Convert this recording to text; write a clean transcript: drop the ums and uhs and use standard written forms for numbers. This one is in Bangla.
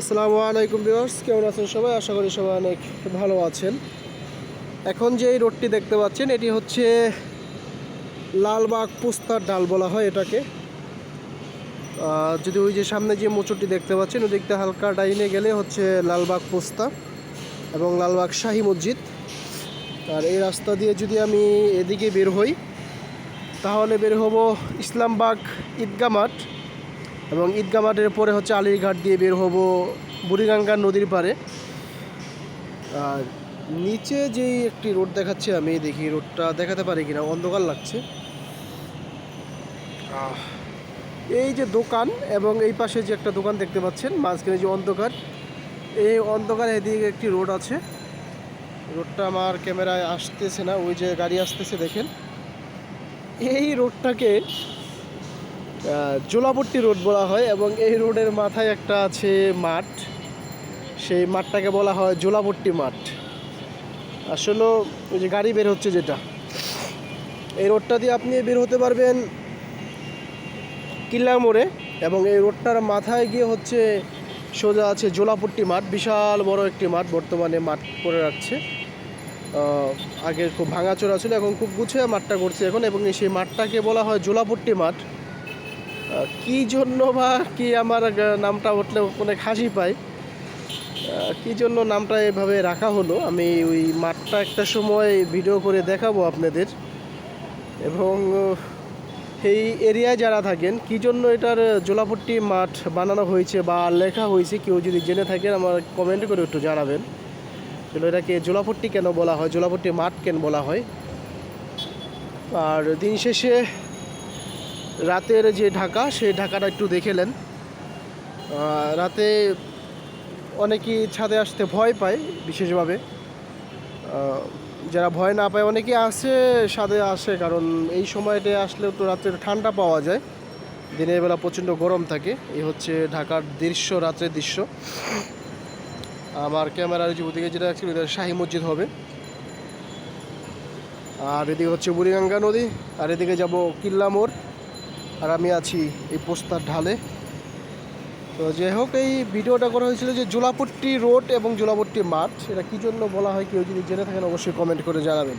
আসসালামু আলাইকুম ভিউয়ার্স, কেমন আছেন সবাই? আশা করি সবাই অনেক ভালো আছেন। এখন যে এই রোডটি দেখতে পাচ্ছেন এটি হচ্ছে লালবাগ পোস্তার ডাল বলা হয় এটাকে। যদি ওই যে সামনে যে মোচরটি দেখতে পাচ্ছেন ওই দিকটা হালকা ডাইনে গেলে হচ্ছে লালবাগ পোস্তা এবং লালবাগ শাহী মসজিদ। আর এই রাস্তা দিয়ে যদি আমি এদিকে বের হই তাহলে বের হব ইসলামবাগ ঈদগাহ মাঠ, এবং ঈদগাহ মাঠের পরে হচ্ছে আলীরঘাট দিয়ে বের হব বুড়িগঙ্গা নদীর পাড়ে। আর নিচে যেই একটি রোড দেখাচ্ছে, আমি দেখি রোডটা দেখাতে পারি কিনা, অন্ধকার লাগছে। এই যে দোকান এবং এই পাশে যে একটা দোকান দেখতে পাচ্ছেন, মাঝখানে যে অন্ধকার, এই অন্ধকার এদিকে একটি রোড আছে। রোডটা আমার ক্যামেরায় আসতেছে না, ওই যে গাড়ি আসতেছে দেখেন। এই রোডটাকে জোলাপট্টি রোড বলা হয় এবং এই রোডের মাথায় একটা আছে মাঠ, সেই মাঠটাকে বলা হয় জোলাপট্টি মাঠ। আসলে ওই যে গাড়ি বের হচ্ছে যেটা, এই রোডটা দিয়ে আপনি বের হতে পারবেন কিল্লা মোড়ে, এবং এই রোডটার মাথায় গিয়ে হচ্ছে সোজা আছে জোলাপট্টি মাঠ। বিশাল বড় একটি মাঠ, বর্তমানে মাঠ করে রাখছে। আগে খুব ভাঙাচোরা ছিল, এখন খুব গুছিয়ে মাঠটা করছে এখন, এবং সেই মাঠটাকে বলা হয় জোলাপট্টি মাঠ। কী জন্য বা কি, আমার নামটা উঠলে অনেক হাসি পায়। কী জন্য নামটা এভাবে রাখা হলো, আমি ওই মাঠটা একটা সময় ভিডিও করে দেখাবো আপনাদের। এবং এই এরিয়ায় যারা থাকেন, কী জন্য এটার জোলাপট্টি মাঠ বানানো হয়েছে বা লেখা হয়েছে, কেউ যদি জেনে থাকেন আমার কমেন্ট করে একটু জানাবেন। এটাকে জোলাপট্টি কেন বলা হয়, জোলাপট্টি মাঠ কেন বলা হয়। আর দিন শেষে রাতের যে ঢাকা, সেই ঢাকাটা একটু দেখেলেন। রাতে অনেকেই ছাদে আসতে ভয় পায়, বিশেষভাবে যারা ভয় না পায় অনেকেই আসে, ছাদে আসে, কারণ এই সময়টা আসলে তো রাত্রে ঠান্ডা পাওয়া যায়, দিনের বেলা প্রচণ্ড গরম থাকে। এই হচ্ছে ঢাকার দৃশ্য, রাত্রের দৃশ্য। আমার ক্যামেরার যে ওদিকে যেটা আছে ওটা শাহী মসজিদ হবে, আর এদিকে হচ্ছে বুড়িগঙ্গা নদী, আর এদিকে যাব কিল্লা মোড়, আর আমি আছি এই পোস্তার ঢালে। তো যাই হোক, এই ভিডিওটা করা হয়েছিল যে জোলাপট্টি রোড এবং জোলাপট্টি মাঠ, এটা কী জন্য বলা হয়, কেউ যদি জেনে থাকেন অবশ্যই কমেন্ট করে জানাবেন।